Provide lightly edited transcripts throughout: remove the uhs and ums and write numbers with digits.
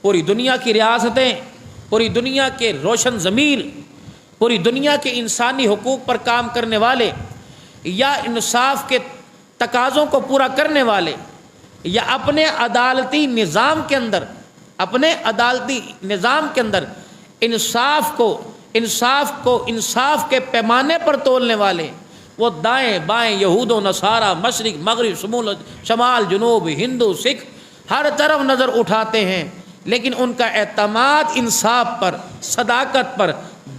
پوری دنیا کی ریاستیں، پوری دنیا کے روشن ضمیر، پوری دنیا کے انسانی حقوق پر کام کرنے والے یا انصاف کے تقاضوں کو پورا کرنے والے یا اپنے عدالتی نظام کے اندر انصاف کے پیمانے پر تولنے والے، وہ دائیں بائیں یہود و نصارہ، مشرق مغرب، شمال جنوب، ہندو سکھ، ہر طرف نظر اٹھاتے ہیں، لیکن ان کا اعتماد انصاف پر، صداقت پر،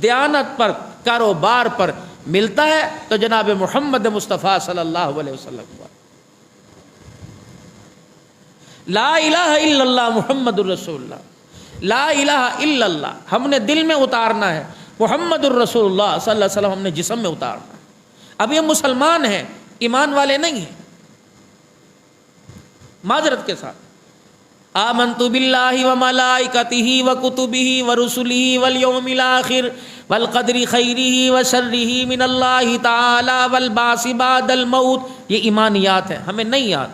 دیانت پر، کاروبار پر ملتا ہے تو جناب محمد مصطفیٰ صلی اللہ علیہ وسلم پر۔ لا الہ الا اللہ محمد الرسول اللہ، لا الہ الا اللہ ہم نے دل میں اتارنا ہے، محمد الرسول اللہ صلی اللہ علیہ وسلم ہم نے جسم میں اتارنا ہے۔ اب یہ مسلمان ہیں، ایمان والے نہیں ہیں۔ معذرت کے ساتھ آمنت باللہ وملائکتہ وکتبہ ورسلہ والیوم الآخر والقدر خیرہ وشرہ من اللہ تعالی والبعث بعد الموت، یہ ایمانیات ہیں، ہمیں نہیں یاد۔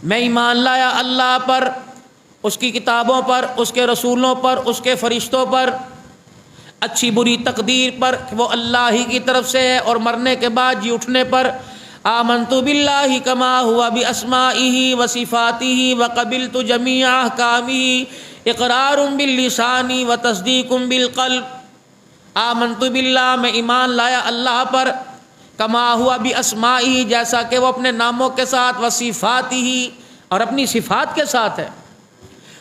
میں ایمان لایا اللہ پر، اس کی کتابوں پر، اس کے رسولوں پر، اس کے فرشتوں پر، اچھی بری تقدیر پر کہ وہ اللہ ہی کی طرف سے ہے، اور مرنے کے بعد جی اٹھنے پر۔ آمنت باللہ کما ہوا باسمائہ وصفاتہ وقبلت جمیع احکامہ اقرار باللسان وتصدیق بالقلب۔ آمنت باللہ میں ایمان لایا اللہ پر، کما ہوا باسمائہ جیسا کہ وہ اپنے ناموں کے ساتھ، وصفاتہ اور اپنی صفات کے ساتھ ہے،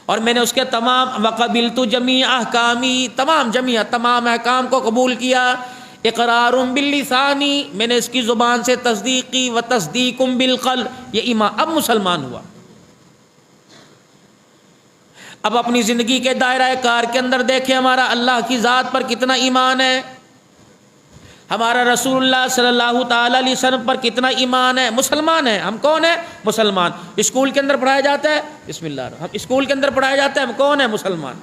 اور میں نے اس کے تمام، وقبلت جمیع احکامی تمام احکام کو قبول کیا۔ اقرار باللسانی میں نے اس کی زبان سے تصدیق کی، وتصدیق بالقلب یہ ایمان۔ اب مسلمان ہوا۔ اب اپنی زندگی کے دائرہ کار کے اندر دیکھیں ہمارا اللہ کی ذات پر کتنا ایمان ہے، ہمارا رسول اللہ صلی اللہ تعالی علیہ وسلم پر کتنا ایمان ہے۔ مسلمان ہیں ہم، کون ہیں؟ مسلمان۔ اسکول کے اندر پڑھایا جاتا ہے، بسم اللہ الرحمن، ہم اسکول کے اندر پڑھایا جاتا ہے، ہم کون ہیں؟ مسلمان۔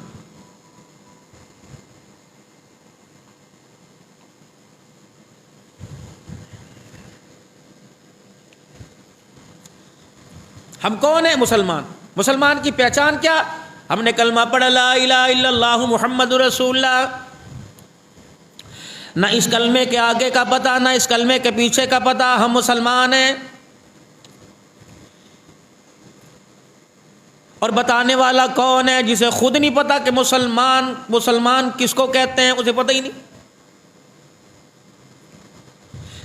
ہم کون ہیں؟ مسلمان۔ مسلمان کی پہچان کیا؟ ہم نے کلمہ پڑھا لا الہ الا اللہ محمد رسول اللہ، نہ اس کلمے کے آگے کا پتہ، نہ اس کلمے کے پیچھے کا پتہ، ہم مسلمان ہیں۔ اور بتانے والا کون ہے؟ جسے خود نہیں پتا کہ مسلمان کس کو کہتے ہیں، اسے پتہ ہی نہیں۔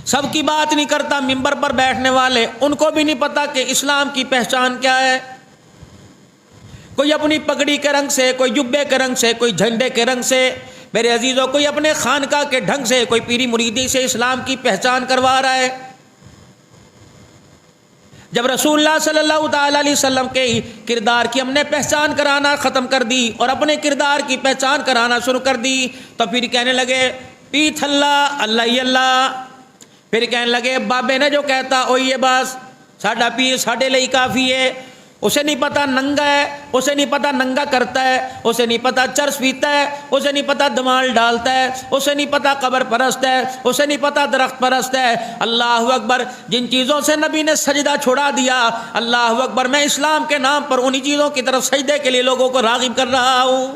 سب کی بات نہیں کرتا، ممبر پر بیٹھنے والے ان کو بھی نہیں پتا کہ اسلام کی پہچان کیا ہے۔ کوئی اپنی پگڑی کے رنگ سے، کوئی جبے کے رنگ سے، کوئی جھنڈے کے رنگ سے، میرے عزیزوں، کوئی اپنے خانقاہ کے ڈھنگ سے، کوئی پیری مریدی سے اسلام کی پہچان کروا رہا ہے۔ جب رسول اللہ صلی اللہ تعالی علیہ وسلم کے کردار کی ہم نے پہچان کرانا ختم کر دی اور اپنے کردار کی پہچان کرانا شروع کر دی، تو پھر کہنے لگے پیتھ اللہ، اللہ ہی اللہ۔ پھر کہنے لگے بابے نے جو کہتا وہی ہے، بس ساڈا پیر ساڈے لئی کافی ہے۔ اسے نہیں پتا ننگا ہے، اسے نہیں پتا ننگا کرتا ہے، اسے نہیں پتا چرس پیتا ہے، اسے نہیں پتا دمال ڈالتا ہے، اسے نہیں پتا قبر پرست ہے، اسے نہیں پتا درخت پرست ہے۔ اللہ اکبر، جن چیزوں سے نبی نے سجدہ چھوڑا دیا، اللہ اکبر، میں اسلام کے نام پر انہی چیزوں کی طرف سجدے کے لیے لوگوں کو راغب کر رہا ہوں۔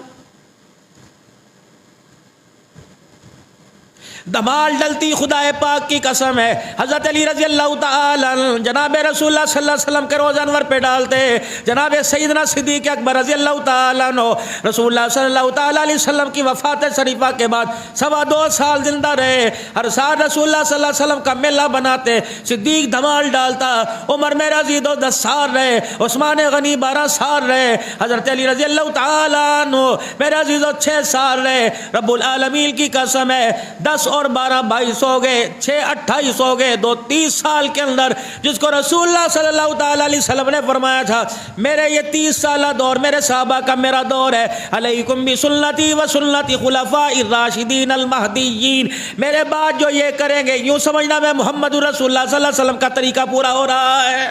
دمال ڈلتی خدا پاک کی قسم ہے، حضرت علی رضی اللہ تعالی عنہ جناب رسول اللہ صلی اللہ علیہ وسلم کے روزہ انور پہ ڈالتے، جناب سیدنا صدیق اکبر رضی اللہ تعالی عنہ رسول اللہ صلی اللہ تعالی علیہ وسلم کی وفات شریفہ کے بعد 2.25 سال زندہ رہے۔ ہر سال رسول اللہ صلی اللہ علیہ وسلم کا میلہ بناتے، صدیق دمال ڈالتا، عمر میرا عزیز 10 سال رہے، عثمان غنی 12 سال رہے، حضرت علی رضی اللہ تعالی عنہ میرا عزیز 6 سال رہے۔ رب العالمین کی قسم ہے، 10 اور 12 22 ہو گئے، 6 28 ہو گئے، 2 30 سال کے اندر جس کو رسول اللہ صلی اللہ تعالی علیہ وسلم نے فرمایا تھا میرے یہ 30 سالہ دور میرے صحابہ کا میرا دور ہے، علیکم بسنتی و سنت خلفاء الراشدین المہدیین، میرے بعد جو یہ کریں گے یوں سمجھنا میں محمد رسول اللہ صلی اللہ علیہ وسلم کا طریقہ پورا ہو رہا ہے۔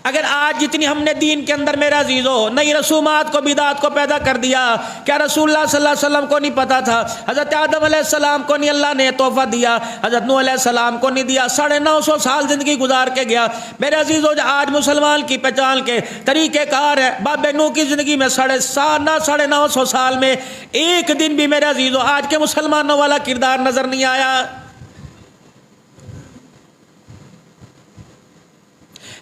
اگر آج جتنی ہم نے دین کے اندر میرا عزیزو نئی رسومات کو بدعات کو پیدا کر دیا، کیا رسول اللہ صلی اللہ علیہ وسلم کو نہیں پتا تھا؟ حضرت آدم علیہ السلام کو نہیں اللہ نے تحفہ دیا؟ حضرت نوح علیہ السلام کو نہیں دیا؟ 950 سال زندگی گزار کے گیا میرے عزیزو۔ آج مسلمان کی پہچان کے طریقہ کار ہے، باب نوح کی زندگی میں 950 سال میں ایک دن بھی میرے عزیزو آج کے مسلمانوں والا کردار نظر نہیں آیا۔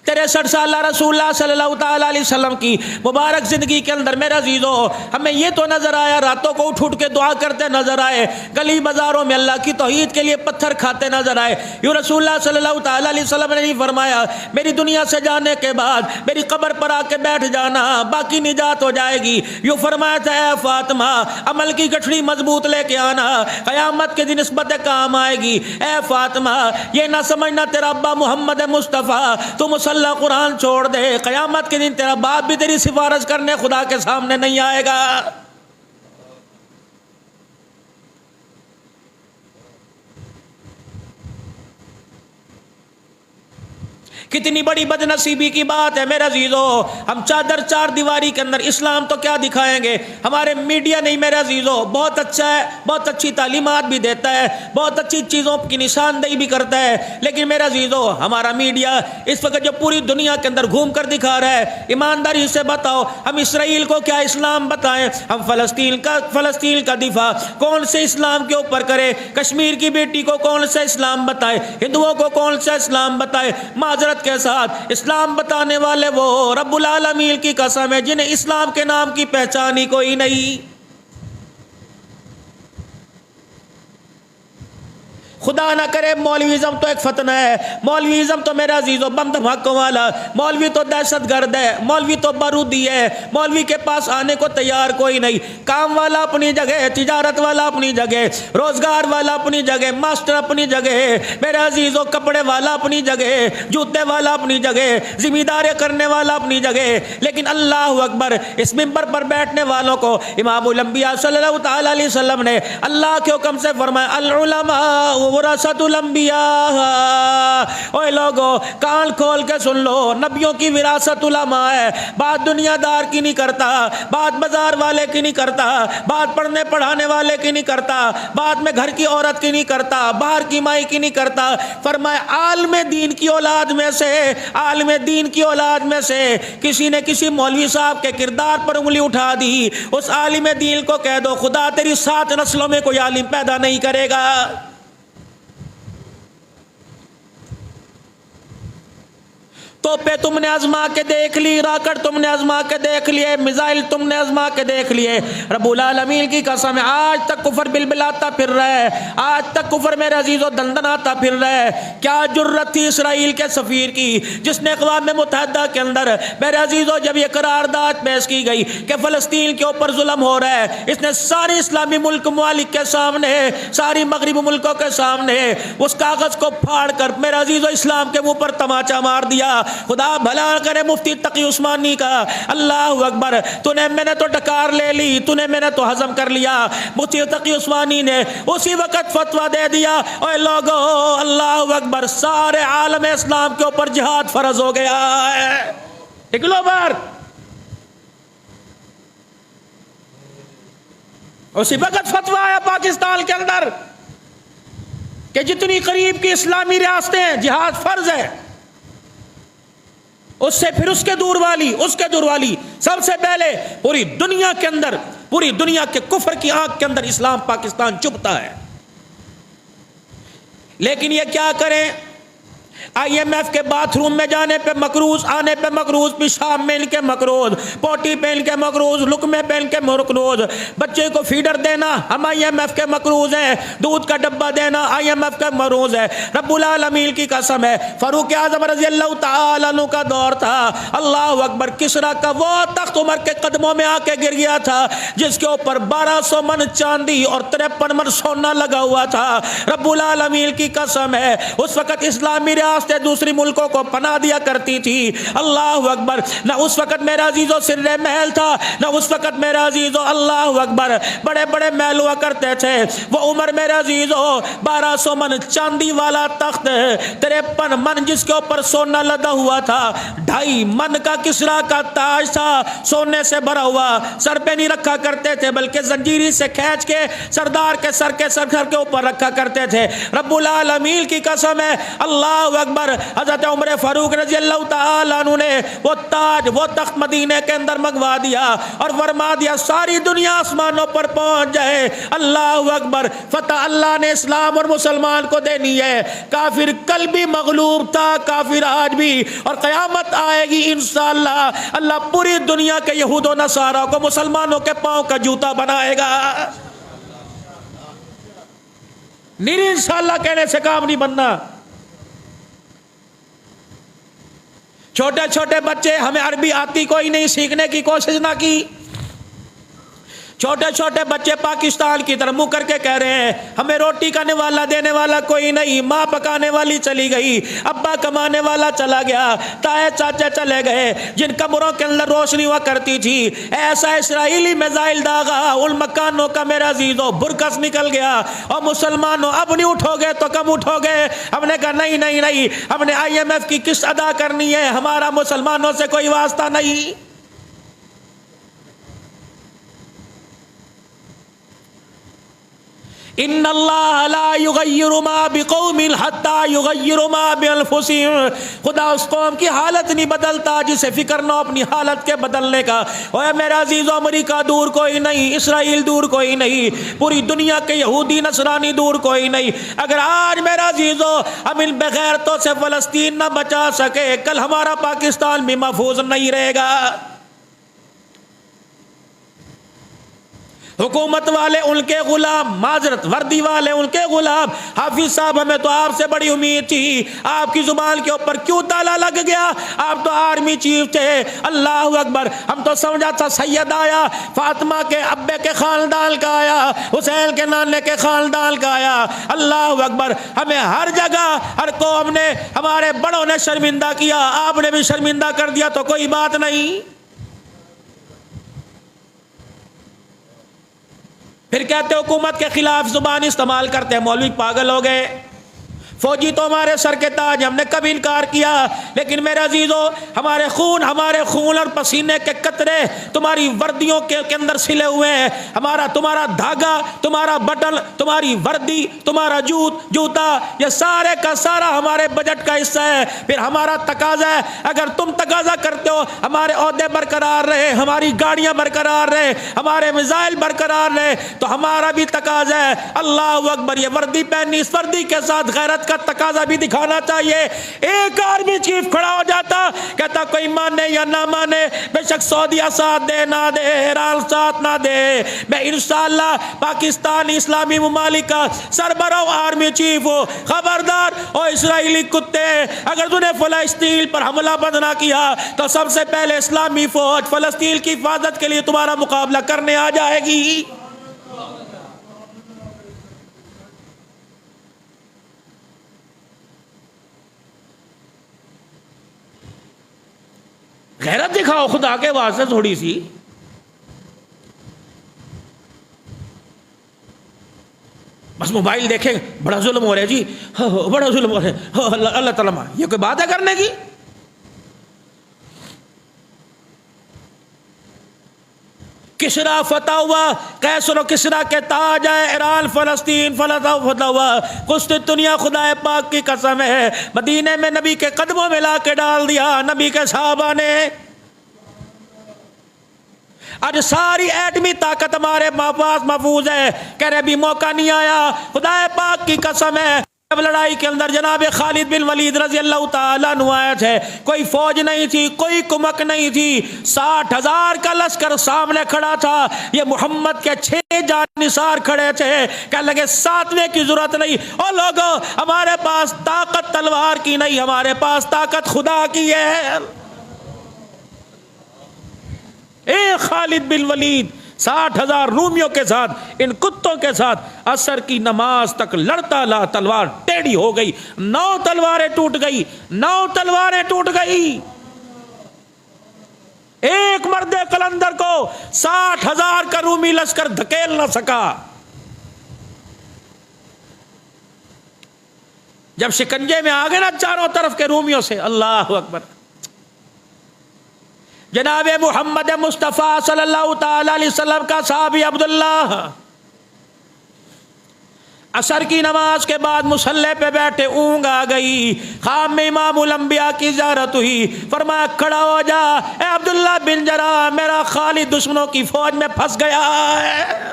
63 سالہ رسول اللہ صلی اللہ تعالیٰ علیہ وسلم کی مبارک زندگی کے اندر میرا عزیزو ہمیں یہ تو نظر آیا، راتوں کو اٹھ کے دعا کرتے نظر آئے، گلی بازاروں میں اللہ کی توحید کے لیے پتھر کھاتے نظر آئے۔ یوں رسول اللہ صلی اللہ تعالیٰ علیہ وسلم نے نہیں فرمایا میری دنیا سے جانے کے بعد میری قبر پر آ کے بیٹھ جانا باقی نجات ہو جائے گی۔ یوں فرمایا تھا اے فاطمہ عمل کی گٹھڑی مضبوط لے کے آنا، قیامت کے دن نسبت کام آئے گی۔ اے فاطمہ یہ نہ سمجھنا تیرا ابا محمد مصطفیٰ تو اللہ قرآن چھوڑ دے، قیامت کے دن تیرا باپ بھی تیری سفارش کرنے خدا کے سامنے نہیں آئے گا۔ کتنی بڑی بد نصیبی کی بات ہے میرے عزیزو، ہم چادر چار دیواری کے اندر اسلام تو کیا دکھائیں گے؟ ہمارے میڈیا نہیں میرے عزیزو، بہت اچھا ہے، بہت اچھی تعلیمات بھی دیتا ہے، بہت اچھی چیزوں کی نشاندہی بھی کرتا ہے، لیکن میرے عزیزو ہمارا میڈیا اس وقت جو پوری دنیا کے اندر گھوم کر دکھا رہا ہے، ایمانداری سے بتاؤ ہم اسرائیل کو کیا اسلام بتائیں؟ ہم فلسطین کا دفاع کون سے اسلام کے اوپر کرے؟ کشمیر کی بیٹی کو کون سا اسلام بتائے؟ ہندوؤں کو کون سا اسلام بتائے؟ معذرت کے ساتھ اسلام بتانے والے وہ رب العالمین کی قسم ہے جنہیں اسلام کے نام کی پہچان ہی کوئی نہیں۔ خدا نہ کرے مولویزم تو ایک فتنہ ہے، مولویزم تو میرا عزیزو بم دھماکوں والا، مولوی تو دہشت گرد ہے، مولوی تو بارودی ہے، مولوی کے پاس آنے کو تیار کوئی نہیں۔ کام والا اپنی جگہ، تجارت والا اپنی جگہ، روزگار والا اپنی جگہ، ماسٹر اپنی جگہ، میرے عزیزو کپڑے والا اپنی جگہ، جوتے والا اپنی جگہ، ذمہ داری کرنے والا اپنی جگہ، لیکن اللہ اکبر اس منبر پر بیٹھنے والوں کو امام الانبیاء صلی اللہ تعالیٰ علیہ وسلم نے اللہ کے حکم سے فرمایا العلماء ورثۃ الانبیاء۔ اوے لوگو کان کھول کے سن لو، نبیوں کی وراثت علماء ہے۔ بات دنیا دار کی نہیں کرتا، بات بازار والے کی نہیں کرتا، بات پڑھنے پڑھانے والے کی نہیں کرتا، بات میں گھر کی عورت کی نہیں کرتا، باہر کی مائی کی نہیں کرتا۔ فرمایا عالم دین کی اولاد میں سے، عالم دین کی اولاد میں سے کسی نے کسی مولوی صاحب کے کردار پر انگلی اٹھا دی، اس عالم دین کو کہہ دو خدا تیری 7 نسلوں میں کوئی عالم پیدا نہیں کرے گا۔ توپے تم نے آزما کے دیکھ لی، راکٹ تم نے آزما کے دیکھ لیے، میزائل تم نے آزما کے دیکھ لیے، رب العالمین کی قسم ہے آج تک کفر بلبلاتا پھر رہا ہے، آج تک کفر میرے عزیز و دندناتا پھر رہا ہے۔ کیا جرت تھی اسرائیل کے سفیر کی جس نے اقوام متحدہ کے اندر میرے عزیزو جب یہ قرارداد پیش کی گئی کہ فلسطین کے اوپر ظلم ہو رہا ہے، اس نے سارے اسلامی ملک ممالک کے سامنے، ساری مغربی ملکوں کے سامنے اس کاغذ کو پھاڑ کر میرے عزیزو اسلام کے منہ پر تماچا مار دیا۔ خدا بھلا کرے مفتی تقی عثمانی کا، اللہ اکبر، میں نے تو ڈکار لے لی، میں نے تو ہضم کر لیا۔ مفتی تقی عثمانی نے اسی وقت فتویٰ دے دیا اے لوگو اللہ اکبر سارے عالم اسلام کے اوپر جہاد فرض ہو گیا ہے۔ اگلو بار اسی وقت فتویٰ آیا پاکستان کے اندر کہ جتنی قریب کی اسلامی ریاستیں جہاد فرض ہے، اس سے پھر اس کے دور والی سب سے پہلے پوری دنیا کے اندر، پوری دنیا کے کفر کی آنکھ کے اندر اسلام پاکستان چبھتا ہے۔ لیکن یہ کیا کریں؟ آئی ایم ایف کے باتھ روم میں جانے پہ مقروض، آنے پہ مقروض، پیشاب میں ان کے مقروض، پوٹی پہ ان کے مقروض، لقمے پہ ان کے مقروض، بچے کو فیڈر دینا ہم آئی ایم ایف کے مقروض ہیں، دودھ کا ڈبہ دینا آئی ایم ایف کا مقروض ہے۔ رب العالمین کی قسم ہے فاروق اعظم رضی اللہ تعالیٰ عنہ کا دور تھا، اللہ اکبر، کسریٰ کا وہ تخت عمر کے قدموں میں آ کے گر گیا تھا جس کے اوپر 1200 من چاندی اور 53 من سونا لگا ہوا تھا۔ رب العالمین کی قسم ہے اس وقت اسلامی ریاست واسطے دوسری ملکوں کو پناہ دیا کرتی تھی. اللہ اکبر. نہ اس وقت میرا عزیزو سر محل تھا، نہ اس وقت میرا عزیزو اللہ اکبر بڑے بڑے محل ہوا کرتے تھے. وہ عمر میرا عزیزو 1200 من چاندی والا تخت، 53 من جس کے اوپر سونا لدا ہوا تھا، 2.5 من کا کسرا کا تاج تھا سونے سے بھرا ہوا، سر پہ نہیں رکھا کرتے تھے بلکہ زنجیری سے کھینچ کے سردار کے سر کے اوپر رکھا کرتے تھے. رب العالمین کی قسم ہے اللہ اکبر، حضرت عمر فاروق رضی اللہ تعالیٰ عنہ نے وہ تاج وہ تخت مدینے کے اندر منگوا دیا اور فرما دیا ساری دنیا آسمانوں پر پہنچ جائے. اللہ اکبر. فتح اللہ نے اسلام اور مسلمان کو دینی ہے. کافر کل بھی مغلوب تھا، کافر آج بھی، اور قیامت آئے گی انشاءاللہ اللہ پوری دنیا کے یہود و نصارہ کو مسلمانوں کے پاؤں کا جوتا بنائے گا. نہیں انشاءاللہ کہنے سے کام نہیں بننا. چھوٹے چھوٹے بچے، ہمیں عربی آتی کوئی نہیں، سیکھنے کی کوشش نہ کی. چھوٹے چھوٹے بچے پاکستان کی طرف منہ کر کے کہہ رہے ہیں ہمیں روٹی کا نوالا دینے والا کوئی نہیں، ماں پکانے والی چلی گئی، ابا کمانے والا چلا گیا، تائے چاچے چلے گئے، جن قبروں کے اندر روشنی ہوا کرتی تھی ایسا اسرائیلی میزائل داغا ان مکانوں کا میرا عزیزو برکس نکل گیا. اور مسلمانوں اب نہیں اٹھو گے تو کب اٹھو گے؟ ہم نے کہا نہیں نہیں نہیں، ہم نے IMF کی قسط ادا کرنی ہے، ہمارا مسلمانوں سے کوئی واسطہ نہیں. ان اللہ لا یغیر ما بقوم حتی یغیر ما بانفسہم. خدا اس قوم کی حالت نہیں بدلتا جسے فکر نہ ہو اپنی حالت کے بدلنے کا. اوے میرا عزیزو امریکہ دور کوئی نہیں، اسرائیل دور کوئی نہیں، پوری دنیا کے یہودی نصرانی دور کوئی نہیں. اگر آج میرا عزیزو ہم ان بغیرتوں سے فلسطین نہ بچا سکے، کل ہمارا پاکستان بھی محفوظ نہیں رہے گا. حکومت والے ان کے غلام، معذرت وردی والے ان کے غلام. حافظ صاحب ہمیں تو آپ سے بڑی امید تھی، آپ کی زبان کے اوپر کیوں تالا لگ گیا؟ آپ تو آرمی چیف تھے. اللہ اکبر. ہم تو سمجھا تھا سید آیا، فاطمہ کے ابے کے خاندان کا آیا، حسین کے نانے کے خاندان کا آیا. اللہ اکبر. ہمیں ہر جگہ ہر قوم نے، ہمارے بڑوں نے شرمندہ کیا، آپ نے بھی شرمندہ کر دیا تو کوئی بات نہیں. پھر کہتے حکومت کے خلاف زبان استعمال کرتے ہیں، مولوی پاگل ہو گئے. فوجی تو ہمارے سر کے تاج، ہم نے کبھی انکار کیا، لیکن میرے عزیزو ہمارے خون اور پسینے کے قطرے تمہاری وردیوں کے اندر سلے ہوئے ہیں. تمہارا دھاگا، تمہارا بٹن، تمہاری وردی، تمہارا جوتا، یہ سارے کا سارا ہمارے بجٹ کا حصہ ہے. پھر ہمارا تقاضا ہے، اگر تم تقاضا کرتے ہو ہمارے عہدے برقرار رہے، ہماری گاڑیاں برقرار رہے، ہمارے میزائل برقرار رہے، تو ہمارا بھی تقاضا ہے اللہ اکبر یہ وردی پہنی، اس وردی کے ساتھ غیرت کا تقاضا بھی دکھانا چاہیے. ایک آرمی چیف کھڑا ہو جاتا، کہتا کوئی مانے یا نہ مانے، بے شک سعودیہ ساتھ دے نہ دے، ایران ساتھ نہ دے، میں انشاءاللہ پاکستانی اسلامی ممالک کا سربراہ آرمی چیف ہو. خبردار او اسرائیلی کتے، اگر تم نے فلسطین پر حملہ بند نہ کیا تو سب سے پہلے اسلامی فوج فلسطین کی حفاظت کے لیے تمہارا مقابلہ کرنے آ جائے گی. غیرت دکھاؤ خدا کے واسطے تھوڑی سی. بس موبائل دیکھیں بڑا ظلم ہو رہا ہے جی، بڑا ظلم ہو رہا ہے، اللہ تعالیٰ یہ کوئی بات ہے کرنے کی؟ کسرا فتح ہوا، قیصر و کسرا کے تاج ہے، ایران فلسطین فتح ہوا، قسطنطنیہ خدا پاک کی قسم ہے مدینے میں نبی کے قدموں میں لا کے ڈال دیا نبی کے صحابہ نے. آج ساری ایٹمی طاقت ہمارے پاس محفوظ ہے. کہہ رہے بھی موقع نہیں آیا، خدا پاک کی قسم ہے جب لڑائی کے اندر جناب خالد بن ولید رضی اللہ تعالیٰ عنہ آئے تھے، کوئی فوج نہیں تھی، کوئی کمک نہیں تھی، 60,000 کا لشکر سامنے کھڑا تھا، یہ محمد کے 6 جانثار کھڑے تھے. کہنے لگے 7ویں کی ضرورت نہیں. او لوگو ہمارے پاس طاقت تلوار کی نہیں، ہمارے پاس طاقت خدا کی ہے. اے خالد بن ولید 60,000 رومیوں کے ساتھ، ان کتوں کے ساتھ عصر کی نماز تک لڑتا لا تلوار ٹیڑھی ہو گئی، 9 تلواریں ٹوٹ گئی، 9 تلواریں ٹوٹ گئی. ایک مرد قلندر کو 60,000 کا رومی لشکر دھکیل نہ سکا. جب شکنجے میں آ گئے نا چاروں طرف کے رومیوں سے، اللہ اکبر، جناب محمد مصطفیٰ صلی اللہ تعالی علیہ وسلم کا صحابی عبداللہ عصر کی نماز کے بعد مصلی پہ بیٹھے، اونگ آ گئی، خواب میں امام الانبیاء کی زیارت ہوئی. فرمایا کھڑا ہو جا اے عبداللہ بن جرح، میرا خالد دشمنوں کی فوج میں پھنس گیا ہے.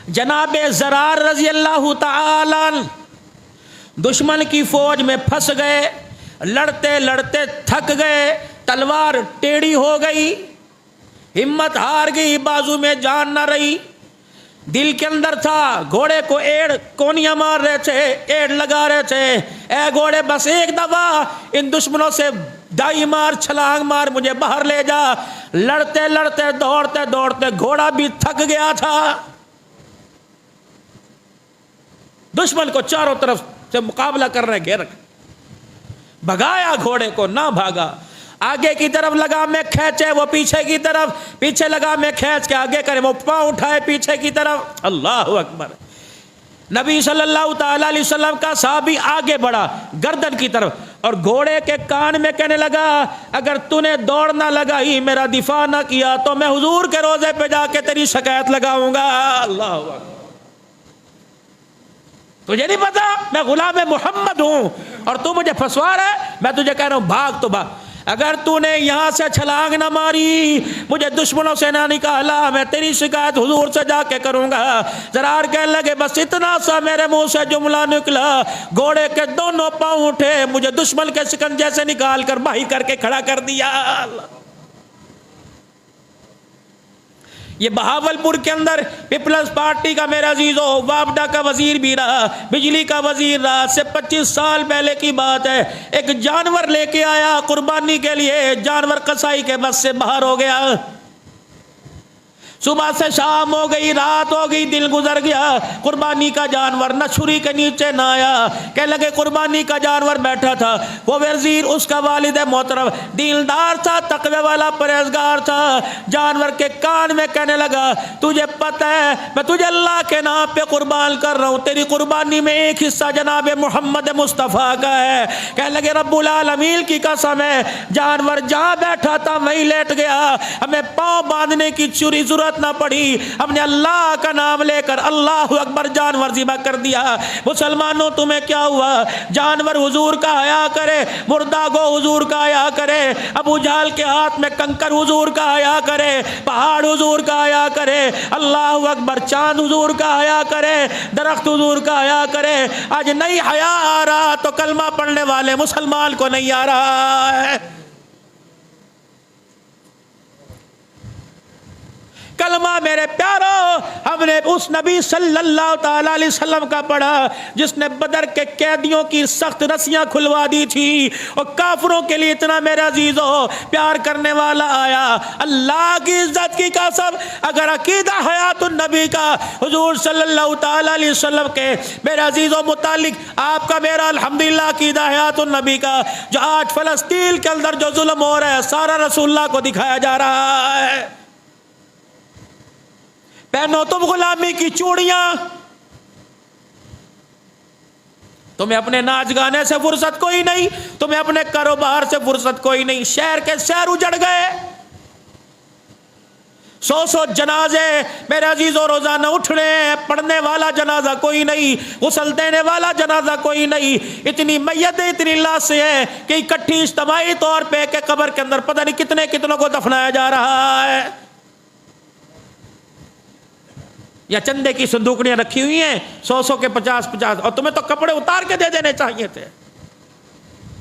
جناب زرار رضی اللہ تعالی عنہ دشمن کی فوج میں پھنس گئے، لڑتے لڑتے تھک گئے، تلوار ٹیڑھی ہو گئی، ہمت ہار گئی، بازو میں جان نہ رہی. دل کے اندر تھا گھوڑے کو ایڑ کونیاں مار رہے تھے، ایڑ لگا رہے تھے، اے گھوڑے بس ایک دفعہ ان دشمنوں سے دائی مار، چھلانگ مار، مجھے باہر لے جا. لڑتے لڑتے دوڑتے دوڑتے گھوڑا بھی تھک گیا تھا. دشمن کو چاروں طرف سے مقابلہ کر رہے، گھیر بھگایا گھوڑے کو، نہ بھاگا. آگے کی طرف لگام میں کھینچے، وہ پیچھے کی طرف، پیچھے لگام میں کھینچ کے آگے کرے، وہ پاؤں اٹھائے پیچھے کی طرف. اللہ اکبر. نبی صلی اللہ تعالی علیہ وسلم کا صحابی آگے بڑھا گردن کی طرف، اور گھوڑے کے کان میں کہنے لگا اگر تو نے دوڑ نہ لگائی، میرا دفاع نہ کیا، تو میں حضور کے روزے پہ جا کے تیری شکایت لگاؤں گا. اللہ اکبر. تجھے نہیں پتا میں غلام محمد ہوں اور تو مجھے پھنسوا رہا ہے؟ میں تجھے کہہ رہا ہوں بھاگ تو بھاگ. اگر تو نے یہاں سے چھلانگ نہ ماری، مجھے دشمنوں سے نہ نکالا، میں تیری شکایت حضور سے جا کے کروں گا. زرار کہنے لگے بس اتنا سا میرے منہ سے جملہ نکلا، گھوڑے کے دونوں پاؤں اٹھے، مجھے دشمن کے شکنجے سے نکال کر باہی کر کے کھڑا کر دیا. یہ بہاولپور کے اندر پیپلز پارٹی کا میرا عزیزو وابڈا کا وزیر بھی رہا، بجلی کا وزیر رہا. سے 25 سال پہلے کی بات ہے. ایک جانور لے کے آیا قربانی کے لیے، جانور قصائی کے بس سے باہر ہو گیا. صبح سے شام ہو گئی، رات ہو گئی، دل گزر گیا، قربانی کا جانور نہ چھری کے نیچے نہ آیا. کہنے لگے قربانی کا جانور بیٹھا تھا، وہ وزیر اس کا والد محترم دیندار تھا، تقوی والا پرہیزگار تھا. جانور کے کان میں کہنے لگا تجھے پتہ ہے میں تجھے اللہ کے نام پہ قربان کر رہا ہوں، تیری قربانی میں ایک حصہ جناب محمد مصطفیٰ کا ہے. کہنے لگے رب العالمین کی قسم ہے، جانور جہاں بیٹھا تھا وہیں لیٹ گیا، ہمیں پاؤں باندھنے کی چوری ضرورت نہ پڑی، ہم نے اللہ کا نام لے کر اللہ اکبر جانور ذبح کر دیا. مسلمانوں تمہیں کیا ہوا؟ جانور حضور کا حیا کرے، مردہ گو حضور کا حیا کرے، ابو جہل کے ہاتھ میں کنکر حضور کا حیا کرے، پہاڑ حضور کا حیا کرے، اللہ اکبر، چاند حضور کا حیا کرے، درخت حضور کا حیا کرے. آج نہیں حیا آ رہا تو کلمہ پڑھنے والے مسلمان کو نہیں آ رہا ہے. کلمہ میرے پیارو ہم نے اس نبی صلی اللہ تعالی علیہ وسلم کا پڑھا جس نے بدر کے قیدیوں کی سخت رسیاں کھلوا دی تھی، اور کافروں کے لیے اتنا میرے عزیزو پیار کرنے والا آیا. اللہ کی عزت کی قسم اگر عقیدہ حیات النبی کا حضور صلی اللہ تعالی علیہ وسلم کے میرے عزیزو متعلق آپ کا میرا الحمدللہ عقیدہ حیات النبی کا، جو آج فلسطین کے اندر جو ظلم ہو رہا ہے سارا رسول اللہ کو دکھایا جا رہا ہے. پہنو تم غلامی کی چوڑیاں، تمہیں اپنے ناچ گانے سے فرصت کوئی نہیں، تمہیں اپنے کاروبار سے فرصت کوئی نہیں. شہر کے شہر اجڑ گئے، 100 جنازے میرے عزیزوں روزانہ اٹھنے، پڑھنے والا جنازہ کوئی نہیں، غسل دینے والا جنازہ کوئی نہیں. اتنی میتیں، اتنی لاشیں ہیں کہ اکٹھی اجتماعی طور پہ کہ قبر کے اندر پتہ نہیں کتنے کتنوں کو دفنایا جا رہا ہے. یا چندے کی صندوقڑیاں رکھی ہوئی ہیں 100 کے 50، اور تمہیں تو کپڑے اتار کے دے دینے چاہیے تھے.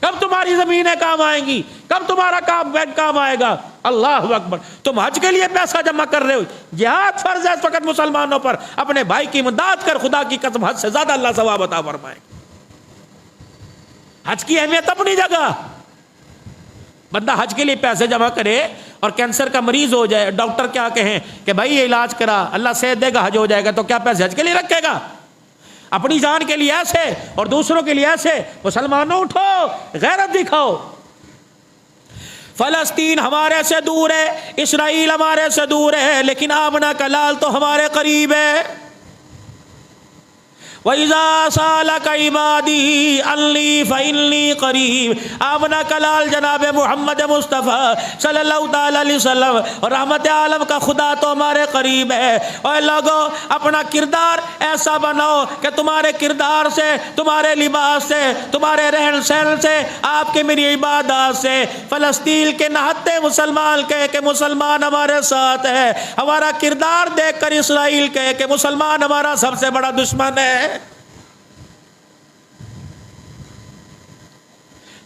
کب تمہاری زمینیں کام آئیں گی؟ کب تمہارا کام آئے گا؟ اللہ اکبر. تم حج کے لیے پیسہ جمع کر رہے ہو، جہاد فرض ہے اس وقت مسلمانوں پر. اپنے بھائی کی امداد کر، خدا کی قسم حج سے زیادہ اللہ ثواب عطا فرمائے. حج کی اہمیت اپنی جگہ، بندہ حج کے لیے پیسے جمع کرے اور کینسر کا مریض ہو جائے، ڈاکٹر کیا کہیں کہ بھائی یہ علاج کرا، اللہ صحت دے گا حج ہو جائے گا، تو کیا پیسے حج کے لیے رکھے گا؟ اپنی جان کے لیے ایسے اور دوسروں کے لیے ایسے۔ مسلمانوں اٹھو، غیرت دکھاؤ۔ فلسطین ہمارے سے دور ہے، اسرائیل ہمارے سے دور ہے، لیکن آمنہ کا لال تو ہمارے قریب ہے۔ وَإِذَا سَأَلَكَ عِبَادِي عَنِّي فَإِنِّي قَرِيبٌ۔ آمنہ کا لال جناب محمد مصطفیٰ صلی اللہ تعالی علیہ وسلم اور رحمت عالم کا خدا تو ہمارے قریب ہے۔ اور لوگوں اپنا کردار ایسا بناؤ کہ تمہارے کردار سے، تمہارے لباس سے، تمہارے رہن سہن سے، آپ کے میری عبادات سے فلسطین کے نہتے مسلمان کہے کہ مسلمان ہمارے ساتھ ہے، ہمارا کردار دیکھ کر اسرائیل کہے کہ مسلمان ہمارا سب سے بڑا دشمن ہے۔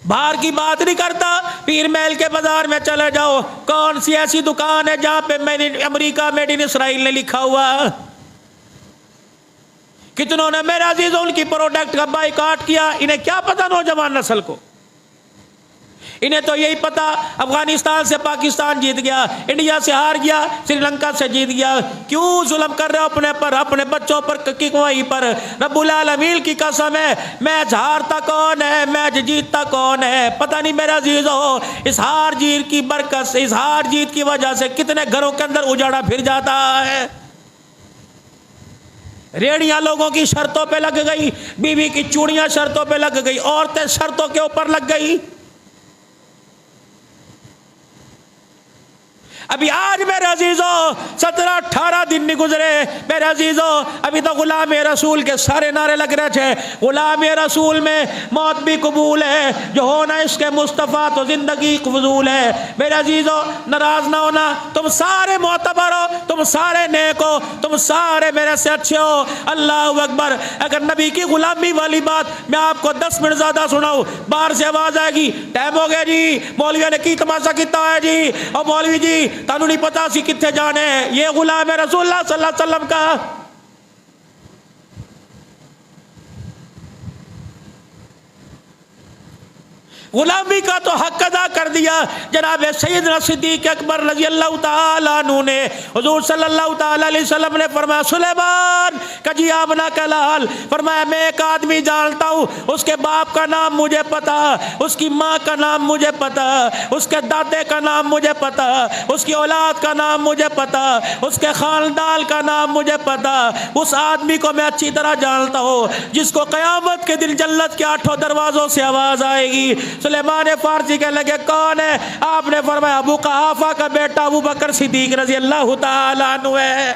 باہر کی بات نہیں کرتا، پیر محل کے بازار میں چلے جاؤ، کون سی ایسی دکان ہے جہاں پہ امریکہ میڈ ان اسرائیل نے لکھا ہوا؟ کتنوں نے میرے عزیزوں ان کی پروڈکٹ کا بائیکاٹ کیا۔ انہیں کیا پتا نوجوان نسل کو؟ انہیں تو یہی پتا افغانستان سے پاکستان جیت گیا، انڈیا سے ہار گیا، سری لنکا سے جیت گیا۔ کیوں ظلم کر رہے ہو اپنے پر، اپنے بچوں پر، کمائی پر؟ رب العالمین کی قسم ہے، میچ ہارتا کون ہے، میچ جیتتا کون ہے؟ پتہ نہیں میرے عزیزو، اس ہار جیت کی برکت سے، اس ہار جیت کی وجہ سے کتنے گھروں کے اندر اجاڑا پھر جاتا ہے۔ ریڑیاں لوگوں کی شرطوں پہ لگ گئی، بیوی کی چوڑیاں شرطوں پہ لگ گئی، عورتیں شرطوں کے اوپر لگ گئی۔ ابھی آج میرے عزیزو 17-18 دن نہیں گزرے میرے عزیزو، ابھی تو غلام رسول کے سارے نعرے لگ رہے تھے۔ غلام رسول میں موت بھی قبول ہے، جو ہونا اس کے مصطفیٰ تو زندگی فضول ہے۔ میرے عزیزو ناراض نہ ہونا، تم سارے معتبر ہو، تم سارے نیک ہو، تم سارے میرے سے اچھے ہو۔ اللہ اکبر۔ اگر نبی کی غلامی والی بات میں آپ کو 10 منٹ زیادہ سناؤں، باہر سے آواز آئے گی ٹائم ہو گیا جی، مولوی نے کی تماشا کیتا ہے جی، اور مولوی جی تانوں نہیں پتا سی کتنے جانے ہیں۔ یہ غلام رسول اللہ صلی اللہ علیہ وسلم کا غلامی کا تو حق ادا کر دیا۔ جناب سیدنا صدیق اکبر رضی اللہ تعالیٰ عنہ نے، حضور صلی اللہ تعالیٰ علیہ وسلم نے فرمایا سلیمان کا جی آمنہ کا لال، فرمایا میں ایک آدمی جانتا ہوں، اس کے باپ کا نام مجھے پتا، اس کی ماں کا نام مجھے پتا، اس کے دادے کا نام مجھے پتا، اس کی اولاد کا نام مجھے پتا، اس کے خاندان کا نام مجھے پتا۔ اس آدمی کو میں اچھی طرح جانتا ہوں جس کو قیامت کے دن جنت کے 8 دروازوں سے آواز آئے گی۔ سلیمان فارسی کہنے لگے کون ہے؟ آپ نے فرمایا ابو قحافہ کا بیٹا ابو بکر صدیق رضی اللہ تعالیٰ عنہ ہے۔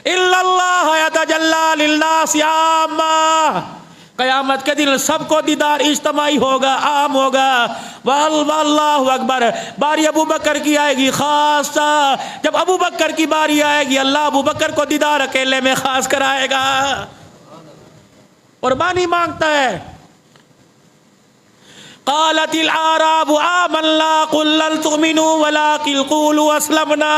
اِلَّا اللَّهَ يَتَجَلَّى لِلنَّاسِ عَامًّا، قیامت کے دن سب کو دیدار اجتماعی ہوگا، عام ہوگا۔ واللہ اکبر۔ باری ابو بکر کی آئے گی خاصہ، جب ابو بکر کی باری آئے گی اللہ ابو بکر کو دیدار اکیلے میں خاص کرائے گا۔ قربانی مانگتا ہے۔ قالت الاعراب آمنا قل لن تؤمنوا ولكن قولوا اسلمنا۔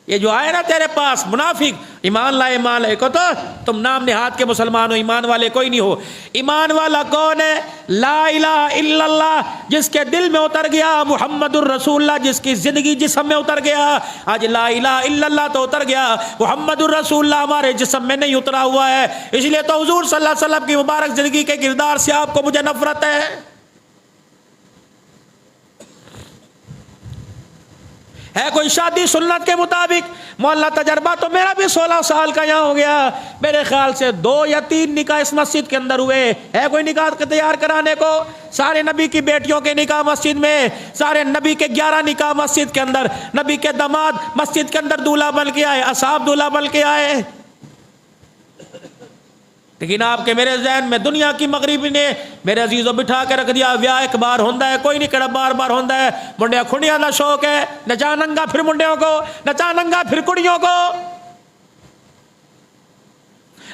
یہ جو آئے نا تیرے پاس منافق، ایمان لائے ایمان لائے کو تو تم نام نہاد کے مسلمان ہو، ایمان والے کوئی نہیں ہو۔ ایمان والا کون ہے؟ لا الہ الا اللہ، جس کے دل میں اتر گیا محمد الرسول اللہ، جس کی زندگی جسم میں اتر گیا۔ آج لا الہ الا اللہ تو اتر گیا، محمد الرسول اللہ ہمارے جسم میں نہیں اترا ہوا ہے۔ اس لیے تو حضور صلی اللہ علیہ وسلم کی مبارک زندگی کے کردار سے آپ کو مجھے نفرت ہے۔ ہے کوئی شادی سنت کے مطابق؟ مولا تجربہ تو میرا بھی 16 سال کا یہاں ہو گیا، میرے خیال سے 2 یا 3 نکاح اس مسجد کے اندر ہوئے۔ ہے کوئی نکاح تیار کرانے کو؟ سارے نبی کی بیٹیوں کے نکاح مسجد میں، سارے نبی کے 11 نکاح مسجد کے اندر، نبی کے داماد مسجد کے اندر دولہا بن کے آئے، اصحاب دولہا بن کے آئے۔ لیکن آپ کے میرے ذہن میں دنیا کی مغربی نے میرے عزیزوں بٹھا کے رکھ دیا ویاہ ایک بار ہوندا ہے، کوئی نہیں کہڑا بار بار ہوندا ہے۔ منڈیا کھڑیاں دا شوق ہے، نچا ننگا پھر منڈیوں کو، نچا ننگا پھر کڑیوں کو۔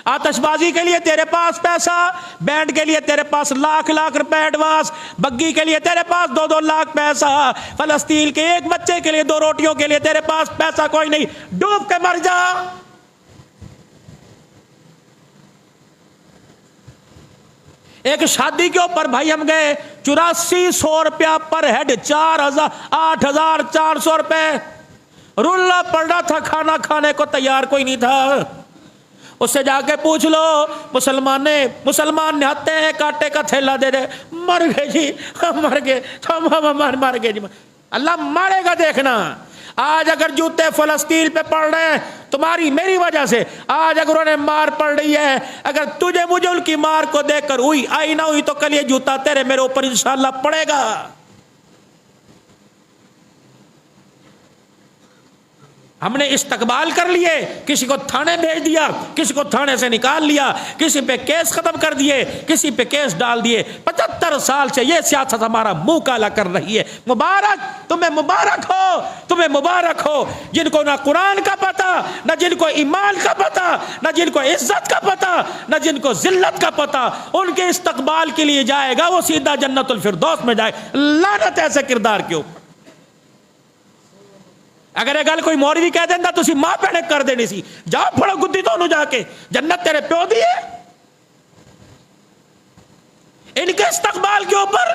آتش بازی کے لیے تیرے پاس پیسہ، بینڈ کے لیے تیرے پاس لاکھ روپے ایڈوانس، بگی کے لیے تیرے پاس 2 لاکھ پیسہ، فلسطین کے ایک بچے کے لیے 2 روٹیوں کے لیے تیرے پاس پیسہ کوئی نہیں، ڈوب کے مر جا۔ ایک شادی کے اوپر بھائی ہم گئے 8400 روپیہ پر ہیڈ، 8400 روپے، رلا پڑ رہا تھا، کھانا کھانے کو تیار کوئی نہیں تھا۔ اس سے جا کے پوچھ لو، مسلمان نے ہتے ہیں کاٹے کا تھیلا دے دے، مر گئے جی، مر گئے، مر گئے جی، اللہ مارے گا دیکھنا۔ آج اگر جوتے فلسطین پہ پڑ رہے ہیں تمہاری میری وجہ سے، آج اگر انہیں مار پڑ رہی ہے، اگر تجھے مجھے ان کی مار کو دیکھ کر ہوئی آئی نہ ہوئی تو کل یہ جوتا تیرے میرے اوپر انشاءاللہ پڑے گا۔ ہم نے استقبال کر لیے، کسی کو تھانے بھیج دیا، کسی کو تھانے سے نکال لیا، کسی پہ کیس ختم کر دیے، کسی پہ کیس ڈال دیے۔ 75 سال سے یہ سیاست ہمارا منہ کالا کر رہی ہے۔ مبارک تمہیں، مبارک ہو تمہیں، مبارک ہو جن کو نہ قرآن کا پتہ، نہ جن کو ایمان کا پتہ، نہ جن کو عزت کا پتہ، نہ جن کو ذلت کا پتہ۔ ان کے استقبال کے لیے جائے گا وہ سیدھا جنت الفردوس میں جائے۔ لعنت ایسے کردار کے اوپر۔ اگر یہ گل کوئی مولوی کہہ دینا تو اسی ماں پیڑے کر دینی سی، جا پھڑو گدی تو جا کے، جنت تیرے پیو دی ہے۔ ان کے استقبال کے اوپر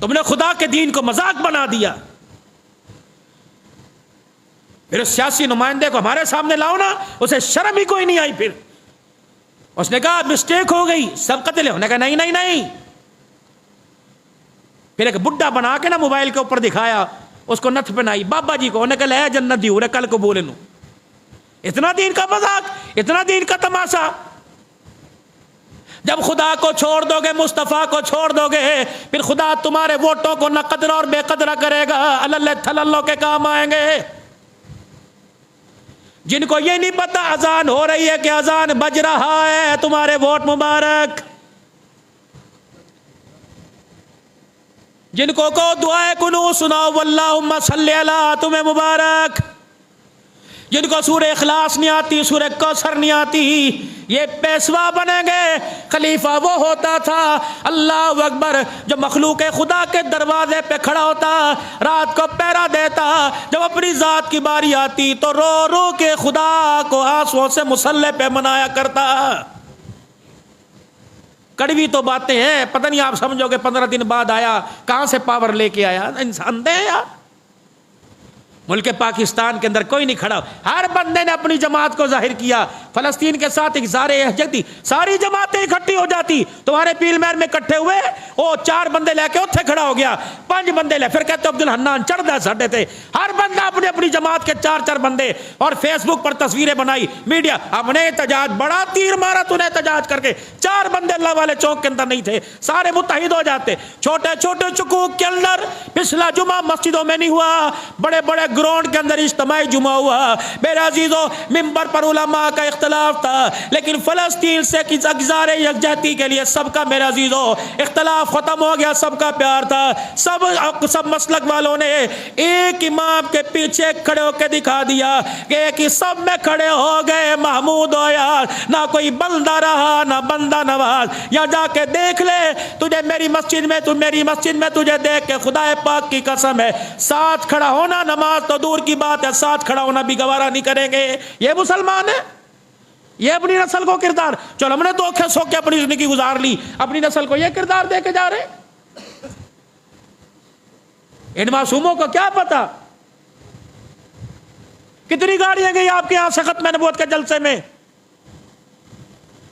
تم نے خدا کے دین کو مذاق بنا دیا۔ پھر اس سیاسی نمائندے کو ہمارے سامنے لاؤ نا، اسے شرم ہی کوئی نہیں آئی۔ پھر اس نے کہا مسٹیک ہو گئی، سب قتل ہے۔ انہوں نے کہا نہیں نہیں نہیں۔ پھر ایک بڈھا بنا کے نا موبائل کے اوپر دکھایا، اس کو نتھ پہنائی بابا جی کو، انہیں کہا لے جنت دی ہو کل کو بولے نو۔ اتنا دین کا مذاق، اتنا دین کا تماشا۔ جب خدا کو چھوڑ دو گے، مصطفیٰ کو چھوڑ دو گے، پھر خدا تمہارے ووٹوں کو نہ قدر اور بے قدرہ کرے گا، اللہ تھللو کے کام آئیں گے۔ جن کو یہ نہیں پتا اذان ہو رہی ہے کہ اذان بج رہا ہے، تمہارے ووٹ مبارک۔ جن کو دعائے کنو سناؤ واللہم صلی علی، تمہیں مبارک۔ جن کو سورہ اخلاص نہیں آتی، سورہ کوثر نہیں آتی، یہ پیشوا بنیں گے۔ خلیفہ وہ ہوتا تھا، اللہ اکبر، جو مخلوق خدا کے دروازے پہ کھڑا ہوتا، رات کو پہرا دیتا، جب اپنی ذات کی باری آتی تو رو رو کے خدا کو آنسوؤں سے مسلح پہ منایا کرتا۔ کڑوی تو باتیں ہیں، پتہ نہیں آپ سمجھو گے 15 دن بعد آیا، کہاں سے پاور لے کے آیا؟ انسان دے یار۔ ملک پاکستان کے اندر کوئی نہیں کھڑا، ہر بندے نے اپنی جماعت کو ظاہر کیا۔ فلسطین کے ساتھ ایک اظہار یہجت تھی، ساری جماعتیں اکٹھی ہو جاتی، تمہارے پیل مہر میں اکٹھے ہوئے، وہ 4 بندے لے کے اتھے کھڑا ہو گیا، 5 بندے لے، پھر کہتے عبدالحنان چڑھ دے ساڈے تے۔ ہر بندہ اپنی اپنی جماعت کے 4 بندے، اور فیس بک پر تصویریں بنائی، میڈیا، ہم نے احتجاج، بڑا تیر مارا تو نے احتجاج کر کے۔ 4 بندے اللہ والے چوک کے اندر نہیں تھے، سارے متحد ہو جاتے۔ چھوٹے چھوٹے چکوک کے اندر پچھلا جمعہ مسجدوں میں نہیں ہوا، بڑے بڑے گراؤنڈ کے اندر اجتماعی جمعہ ہوا۔ میرے عزیزو، منبر پر علماء کا اختلاف تھا، لیکن فلسطین سے اظہار یکجہتی کے لیے سب کا، میرے عزیزو، اختلاف ختم ہو گیا، سب کا پیار تھا۔ سب مسلک والوں نے ایک امام کے پیچھے کھڑے ہو کے دکھا دیا کہ ایک ہی سب میں کھڑے ہو گئے۔ محمود ہو یار، نہ کوئی بندہ رہا نہ بندہ نواز۔ یا جا کے دیکھ لے، تجھے میری مسجد میں، تو میری مسجد میں تجھے دیکھ کے خدا پاک کی قسم ہے، ساتھ کھڑا ہونا، نماز تو دور کی بات ہے، ساتھ کھڑا ہونا بھی گوارا نہیں کریں گے۔ یہ مسلمان ہے، یہ اپنی نسل کو کردار، چلو ہم نے تو سو کے اپنی زندگی گزار لی، اپنی نسل کو یہ کردار دے کے جا رہے۔ ان معصوموں کو کیا پتا کتنی گاڑیاں گئی آپ کے یہاں سے ختم نبوت کے جلسے میں،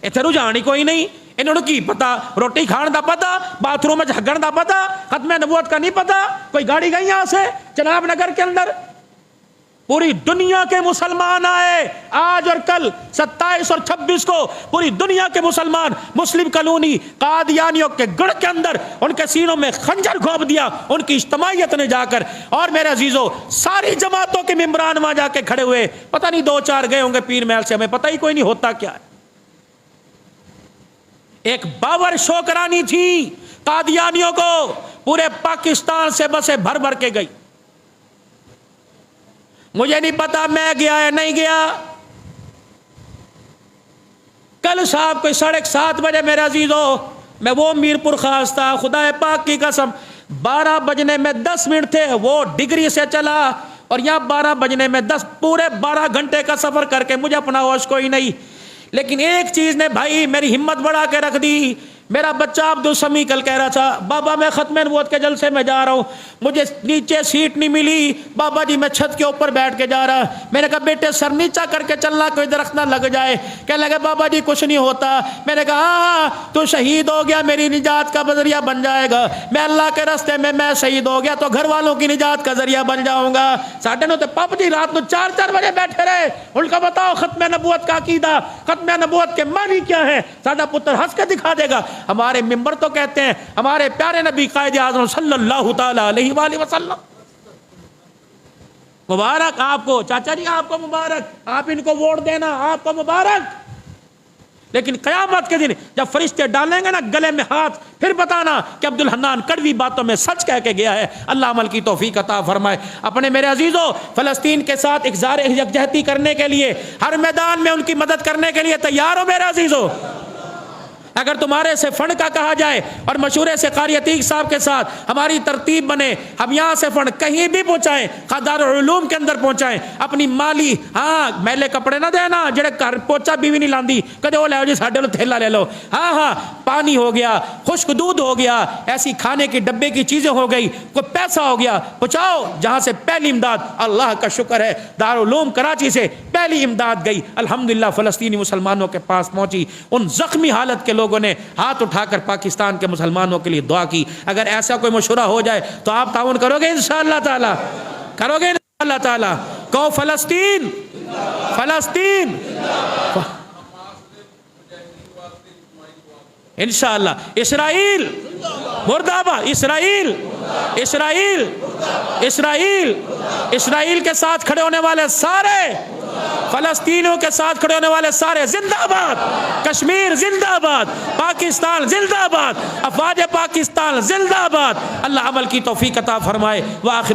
اتنے رجحان ہی کوئی نہیں۔ انہوں نے کی پتا، روٹی کھان دا پتا، باتھ روم میں جھگڑ دا پتا، ختم نبوت کا نہیں پتا۔ کوئی گاڑی گئی یہاں سے جناب نگر کے اندر، پوری دنیا کے مسلمان آئے آج اور کل 27 اور 26 کو، پوری دنیا کے مسلمان مسلم کالونی قادیانیوں کے گڑھ کے اندر ان کے سینوں میں خنجر گھونپ دیا ان کی اجتماعیت نے جا کر۔ اور میرے عزیزو، ساری جماعتوں کے ممبران وہاں جا کے کھڑے ہوئے، پتہ نہیں 2-4 گئے ہوں گے پیر محل سے، ہمیں پتہ ہی کوئی نہیں ہوتا کیا ہے۔ ایک باور شو کرانی تھی قادیانیوں کو، پورے پاکستان سے بسیں بھر بھر کے گئی۔ مجھے نہیں پتا میں گیا یا نہیں گیا۔ کل صاحب کوئی 7:30 بجے، میرے عزیزو، میں وہ میرپور خاص تھا، خدا پاک کی قسم 12 بجنے میں 10 منٹ تھے، وہ ڈگری سے چلا، اور یہاں 12 بجنے میں 10، پورے 12 گھنٹے کا سفر کر کے مجھے اپنا ہوش کوئی نہیں۔ لیکن ایک چیز نے بھائی میری ہمت بڑھا کے رکھ دی. میرا بچہ عبدالسمی کل کہہ رہا تھا بابا میں ختم نبوت کے جلسے میں جا رہا ہوں, مجھے نیچے سیٹ نہیں ملی, بابا جی میں چھت کے اوپر بیٹھ کے جا رہا. میں نے کہا بیٹے سر نیچا کر کے چلنا, کوئی درخت نہ لگ جائے. کہنے لگا بابا جی کچھ نہیں ہوتا. میں نے کہا ہاں تو شہید ہو گیا, میری نجات کا ذریعہ بن جائے گا. میں اللہ کے راستے میں شہید ہو گیا تو گھر والوں کی نجات کا ذریعہ بن جاؤں گا. ساڈے نو تے پاپ جی رات کو 4 بجے بیٹھے رہے, ان کا بتاؤ ختم نبوت کا عقیدہ, ختم نبوت کے معنی کیا ہے. ساڈا پتر ہنس کے دکھا دے گا. ہمارے ممبر تو کہتے ہیں ہمارے پیارے نبی قائد اعظم صلی اللہ تعالی علیہ وآلہ وسلم. مبارک آپ کو چاچا جی, آپ کو مبارک, آپ ان کو ووٹ دینا, آپ کو مبارک. لیکن قیامت کے دن جب فرشتے ڈالیں گے نا گلے میں ہاتھ, پھر بتانا کہ عبدالحنان کڑوی باتوں میں سچ کہہ کے گیا ہے. اللہ عمل کی توفیق عطا فرمائے. اپنے میرے عزیزوں, فلسطین کے ساتھ اظہار یکجہتی کرنے کے لیے, ہر میدان میں ان کی مدد کرنے کے لیے تیار ہو میرے عزیزوں. اگر تمہارے سے فنڈ کا کہا جائے اور مشورے سے قاری عتیق صاحب کے ساتھ ہماری ترتیب بنے, ہم یہاں سے فنڈ کہیں بھی پہنچائیں, دارالعلوم کے اندر پہنچائیں, اپنی مالی ہاں میلے کپڑے نہ دینا جڑے گھر پوچا بیوی نہیں لاندی, کدے وہ لے جی ساڈے لو تھیلا لے لو. ہاں پانی ہو گیا, خشک دودھ ہو گیا, ایسی کھانے کے ڈبے کی چیزیں ہو گئی, کوئی پیسہ ہو گیا, پہنچاؤ. جہاں سے پہلی امداد اللہ کا شکر ہے دارالعلوم کراچی سے پہلی امداد گئی الحمدللہ فلسطینی مسلمانوں کے پاس پہنچی. ان زخمی حالت کے لوگوں نے ہاتھ اٹھا کر پاکستان کے مسلمانوں کے لیے دعا کی. اگر ایسا کوئی مشورہ ہو جائے تو آپ تعاون کرو گے انشاءاللہ تعالی, کرو گے انشاءاللہ تعالی. کہو فلسطین, فلسطین انشاءاللہ. اسرائیل مردہ آباد, اسرائیل, اسرائیل, اسرائیل, اسرائیل کے ساتھ کھڑے ہونے والے سارے, فلسطینیوں کے ساتھ کھڑے ہونے والے سارے زندہ آباد. کشمیر زندہ آباد, پاکستان زندہ آباد, افواج پاکستان زندہ آباد. اللہ عمل کی توفیق عطا فرمائے. وآخر